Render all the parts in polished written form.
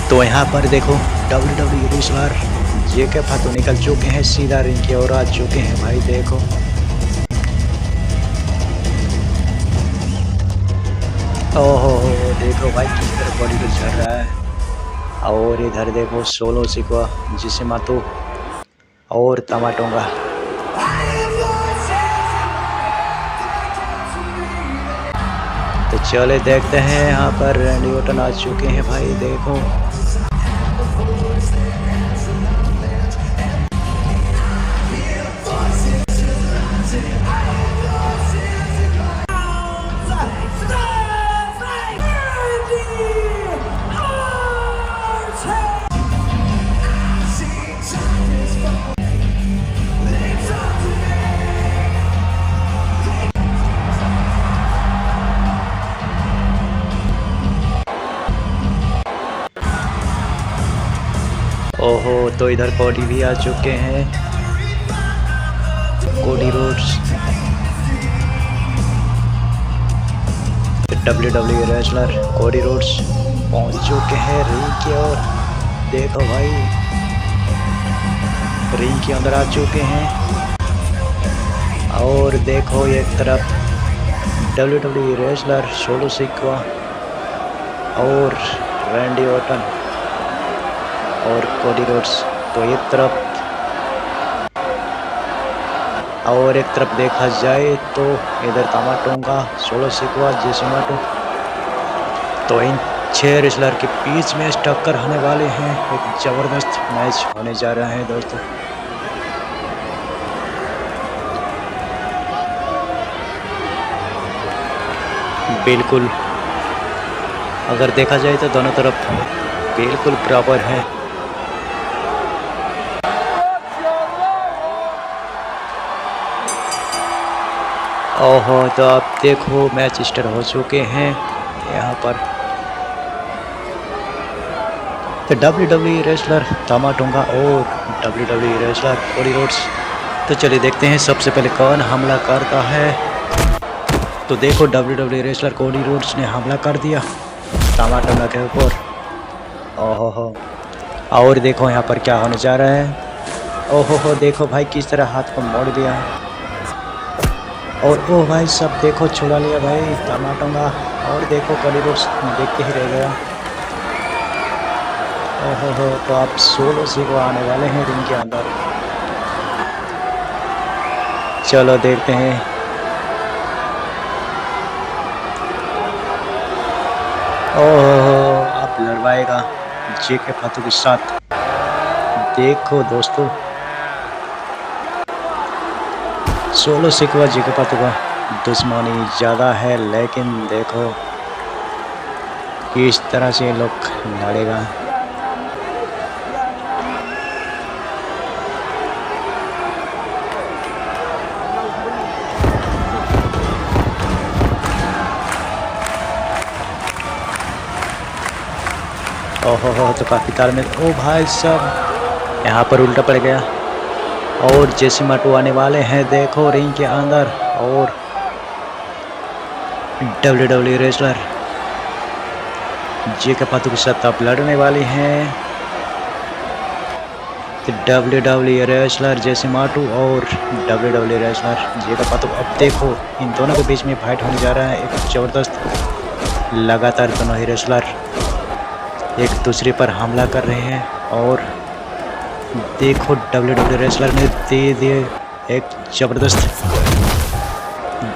तो यहाँ पर देखो WWE रेसलर जेके फातू निकल चुके हैं, सीधा रिंग की ओर आ चुके हैं भाई। देखो ओहो देखो भाई किस तरह बॉडी को झड़ रहा है। और इधर देखो सोलो सिकवा जिसे मातो और टमाटोंगा। तो चले देखते हैं, यहाँ पर रैंडी ऑर्टन आ चुके हैं भाई। देखो ओहो, तो इधर कोडी भी आ चुके हैं, Cody Rhodes. WWE wrestler Cody Rhodes पहुंच चुके हैं रिंग की ओर। देखो भाई रिंग के अंदर आ चुके हैं। और देखो एक तरफ WWE रेसलर सोलो सिकवा और रैंडी ऑर्टन और कोडी रोड्स। तो एक तरफ और एक तरफ देखा जाए तो इधर टमाटोंगा सोलो सिकवा जेसिमाटो। तो इन 6 रेसलर के बीच में टक्कर होने वाले हैं। एक जबरदस्त मैच होने जा रहा है दोस्तों। बिल्कुल अगर देखा जाए तो दोनों तरफ बिल्कुल बराबर है। ओहो, तो आप देखो मैच स्टार्ट हो चुके हैं यहाँ पर। तो WWE रेसलर टमाटोंगा और WWE रेसलर कोडी रोड्स। तो चलिए देखते हैं सबसे पहले कौन हमला करता है। तो देखो WWE रेसलर कोडी रोड्स ने हमला कर दिया टमाटोंगा के ऊपर। ओहो, और देखो यहाँ पर क्या होने जा रहा है। ओहो देखो भाई किस तरह हाथ को मोड़ दिया है। और ओ भाई सब देखो छुड़ा लिया भाई टमाटोंगा। और देखो कोडी रोड्स देख के ही रह गया। ओहो, तो आप सोलो सिकवा आने वाले हैं रिंग के अंदर। चलो देखते हैं। ओहो, आप लड़वाएगा जेके फातू के साथ। देखो दोस्तों सोलो सिकवा जेके फातू का दुश्मनी ज़्यादा है, लेकिन देखो किस तरह से लोग लड़ेगा। ओहो, तो काफ़ी तार में। ओ भाई साहब यहाँ पर उल्टा पड़ गया। और जेसिमाटो आने वाले हैं देखो रिंग के अंदर। और WWE रेसलर जेके फातू के साथ अब लड़ने वाली हैं। तो WWE रेसलर जेसिमाटो और WWE रेसलर जेके फातू। अब देखो इन दोनों के बीच में फाइट होने जा रहा है, एक ज़बरदस्त। लगातार दोनों ही रेसलर एक दूसरे पर हमला कर रहे हैं। और देखो WWE रेसलर ने दे दिए एक ज़बरदस्त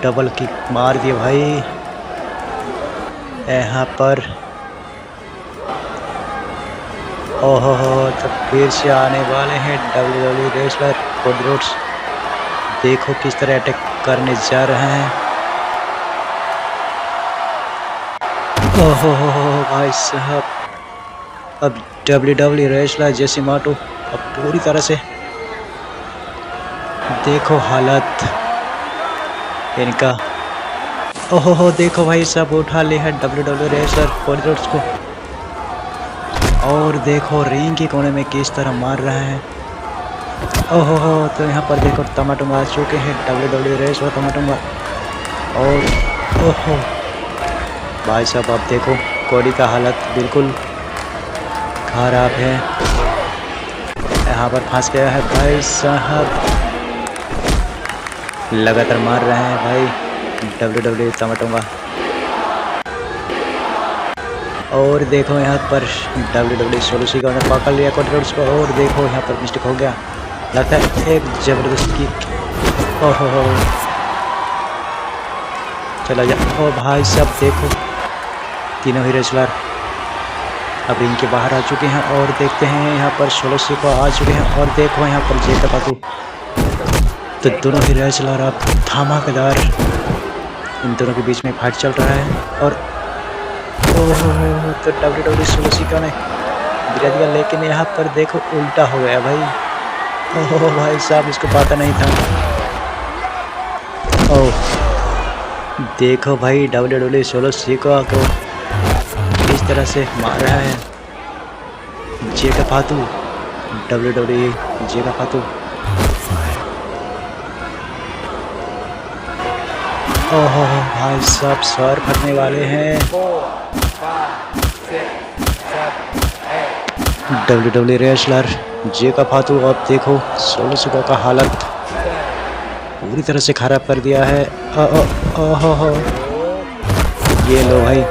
डबल किक मार दिए भाई यहाँ पर। ओहो, तो फिर से आने वाले हैं WWE रेसलर कोडी रोड्स। देखो किस तरह अटैक करने जा रहे हैं। ओहो भाई साहब, अब WWE रेसलर जेसिमाटो अब पूरी तरह से देखो हालत इनका। ओहो देखो भाई सब उठा ले है WWE रेसलर कोडी रोड्स को। और देखो रिंग के कोने में किस तरह मार रहा है। ओहो, तो यहाँ पर देखो टमाटोंगा आ चुके हैं WWE रेसलर टमाटोंगा। और ओहो भाई साहब अब देखो कोडी का हालत बिल्कुल खराब है। यहाँ पर फंस गया है भाई साहब, लगातार मार रहे हैं भाई WWE टमाटोंगा। और देखो यहाँ पर WWE सोलो सिकोआ ने पकड़ लिया कोडी रोड्स को। और देखो यहाँ पर मिस्टेक हो गया, लगता है एक जबरदस्त किक। ओहो चला जा। ओ भाई साहब देखो तीनों ही रेसलर अब रिंग के बाहर आ चुके हैं। और देखते हैं यहाँ पर सोलो सिकोआ आ चुके हैं। और देखो यहाँ पर जेका पातू, तो दोनों ही रेसलर अब धमाकेदार इन दोनों के बीच में फाइट चल रहा है। और ओहो तो WWE सोलो सिकोआ ने गिरा दिया, लेकिन यहाँ पर देखो उल्टा हो गया भाई। ओहो भाई साहब इसको पता नहीं था। ओह देखो भाई WWE सोलो सिकोआ को किस तरह से मार रहा है जेका पातू। WWE जेका पातू। ओहो भाई साहब सर फटने वाले हैं। WWE रेसलर जेका पातू अब देखो सोलो सिकोआ का हालत पूरी तरह से खराब कर दिया है। ओहो ये लो भाई,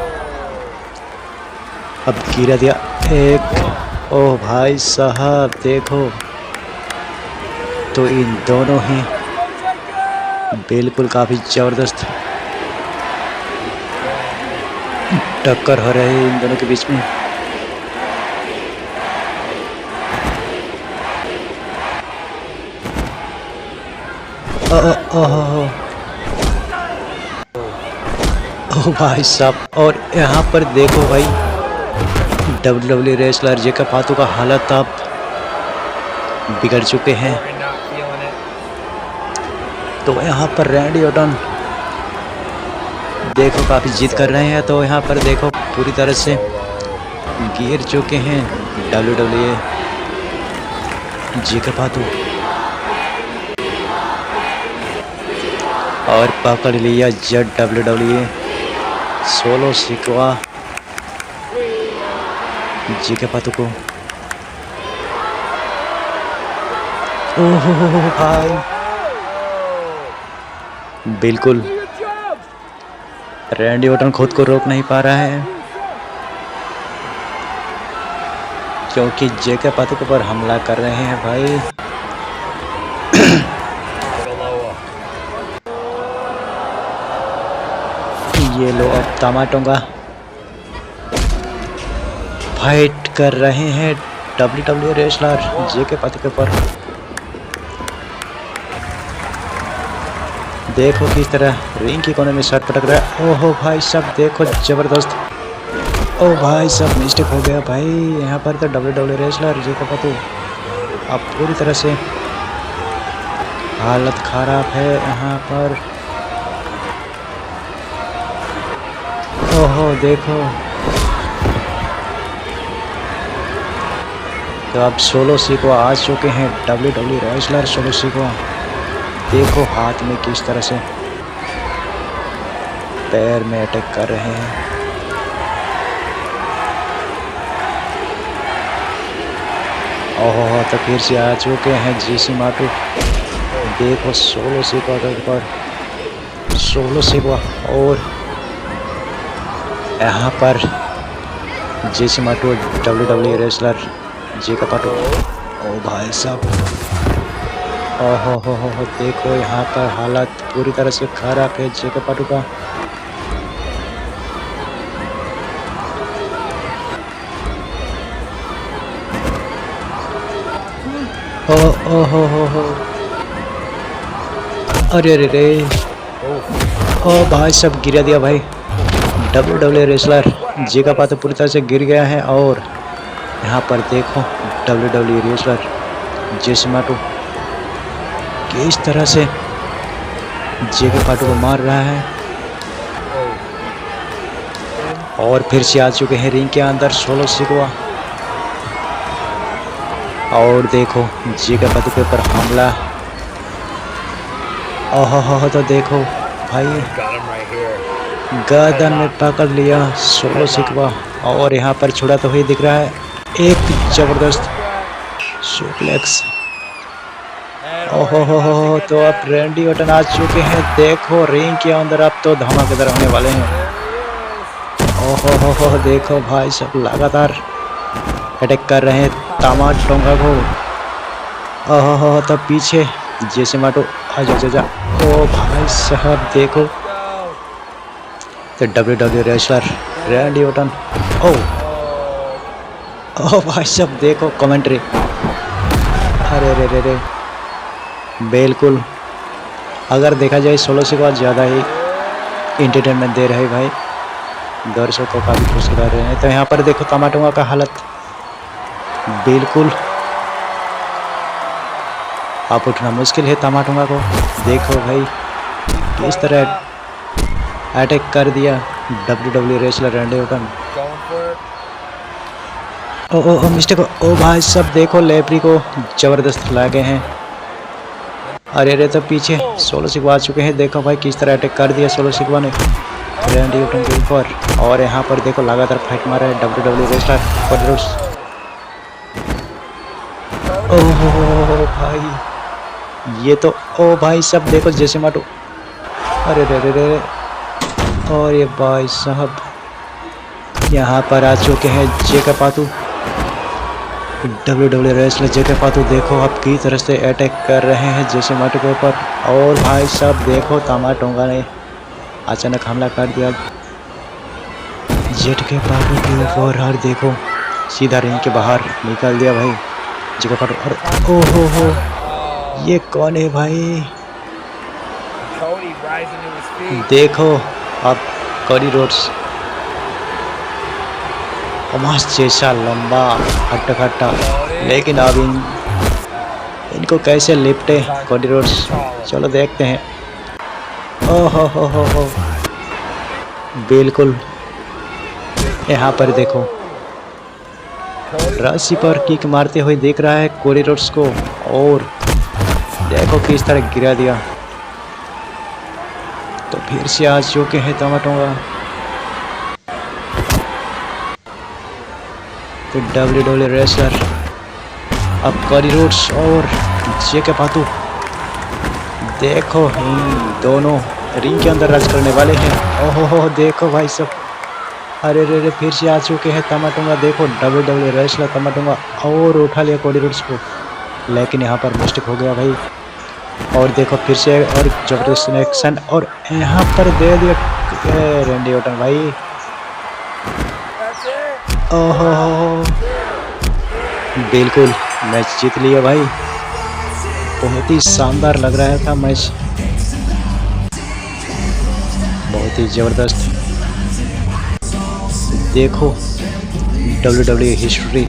अब गिरा दिया एक। ओह भाई साहब देखो, तो इन दोनों ही बिल्कुल काफ़ी ज़बरदस्त टक्कर हो रही है इन दोनों के बीच में। ओह भाई साहब, और यहाँ पर देखो भाई WWE रेसलर जेका पातू का हालत अब बिगड़ चुके हैं। तो यहाँ पर रैंडी ऑर्टन देखो काफ़ी जिद कर रहे हैं। तो यहाँ पर देखो पूरी तरह से गिर चुके हैं WWE जेका पातू। और पकड़ लिया WWE सोलो सिकोआ जेका पातू को। ओहो भाई बिल्कुल रैंडी ऑर्टन खुद को रोक नहीं पा रहा है, क्योंकि जेका पातू के ऊपर हमला कर रहे हैं भाई। ये लो अब टमाटोंगा फाइट कर रहे हैं WWE रेसलर जेका पातू के ऊपर। देखो किस तरह रिंग के कोने में शर्ट पटक रहा है। ओहो भाई साहब देखो जबरदस्त। ओ भाई साहब मिस्टेक हो गया भाई। यहाँ पर तो WWE रेसलर जेका पातू अब पूरी तरह से हालत खराब है यहाँ पर। ओहो देखो, तो अब सोलो सिकोआ आ चुके हैं WWE रेसलर सोलो सिकोआ। देखो हाथ में किस तरह से पैर में अटैक कर रहे हैं। ओहो तो फिर से आ चुके हैं जेसी माटू। देखो सोलो सिकोआ के ऊपर सोलो सिकोआ। और यहाँ पर जेसी माटू WWE रेसलर जेका पातू। ओ भाई साहब ओहो देखो यहाँ पर हालत पूरी तरह से खराब है जेका पातू का। ओहो अरे रे ओ भाई साहब गिरा दिया भाई। WWE रेसलर जेका पातू पूरी तरह से गिर गया है। और यहाँ पर देखो WWE रेसलर जेसी माटू किस तरह से जेका पातू को मार रहा है। और फिर से आ चुके हैं रिंग के अंदर सोलो सिकोआ। और देखो जेका पातू के ऊपर हमला। ओहो तो देखो भाई गर्दन में पकड़ लिया सोलो सिकोआ। और यहाँ पर छुड़ा तो ही दिख रहा है। एक जबरदस्त सुप्लेक्स। ओहो हो, तो अब रैंडी ऑर्टन आ चुके हैं। देखो रिंग के अंदर अब तो धमाकेदार होने वाले हैं। ओहो हो, देखो भाई सब लगातार अटैक कर रहे हैं तामा टोंगा को। ओहो हो, तब पीछे जैसे माटो आजा जा जा। ओ भाई साहब देखो, तो WWE रेसलर रैंडी ऑर्टन। ओ भाई साहब देखो कमेंट्री। अरे रे रे रे, बिल्कुल अगर देखा जाए 16 से बाद ज़्यादा ही इंटरटेनमेंट दे रहे भाई, दर्शकों को काफ़ी खुश कर रहे हैं। तो यहाँ पर देखो तामा टोंगा का हालत बिल्कुल आप उठना मुश्किल है। तामा टोंगा को देखो भाई किस तरह अटैक कर दिया WWE रेसलर रैंडी ऑर्टन। ओ मिस्टेक। ओ भाई सब देखो लेफ्री को जबरदस्त लागे हैं। अरे अरे, तो पीछे सोलो सिकवा आ चुके हैं। देखो भाई किस तरह अटैक कर दिया सोलो सिकवा ने रैंडी ऑर्टन के ऊपर। और यहाँ पर देखो लगातार फाइट मारा है WWE रेसलर कोडी रोड्स। ओह भाई ये तो, ओ भाई सब देखो जैसे माटो। अरे रे रे रे, और ये भाई साहब यहाँ पर आ चुके हैं जेके पातू WWE रेसलर जेके पातू। देखो अब की तरह से अटैक कर रहे हैं जैसे माटो के ऊपर। और भाई साहब देखो तामा टोंगा ने अचानक हमला कर दिया जेके पातू के ऊपर। और देखो सीधा रिंग के बाहर निकाल दिया भाई जेके पातू। और ओहो हो, ये कौन है भाई? देखो अब कोडी रोड्स कमास जैसा लंबा हट्टा खट्टा, लेकिन अब इनको कैसे लिपटे कोडी रोड्स, चलो देखते हैं। ओहो हो, बिल्कुल यहाँ पर देखो रस्सी पर किक मारते हुए देख रहा है कोडी रोड्स को। और देखो किस तरह गिरा दिया। तो फिर से आ चुके हैं तामा टोंगा। तो WWE रेसलर अब कोडी रोड्स और जेके पातू देखो इन दोनों रिंग के अंदर राज करने वाले हैं। ओहो हो, देखो भाई सब। अरे रे रे, फिर से आ चुके हैं तामा टोंगा। देखो WWE रेसलर तामा टोंगा और उठा लिया कोडी रोड्स को, लेकिन यहाँ पर मिस्टेक हो गया भाई। और देखो फिर से और जबरदस्त एक्शन, और यहाँ पर दे दिया रैंडी ऑर्टन भाई। ओहो बिल्कुल मैच जीत लिया भाई। बहुत ही शानदार लग रहा था मैच, बहुत ही जबरदस्त। देखो WWE हिस्ट्री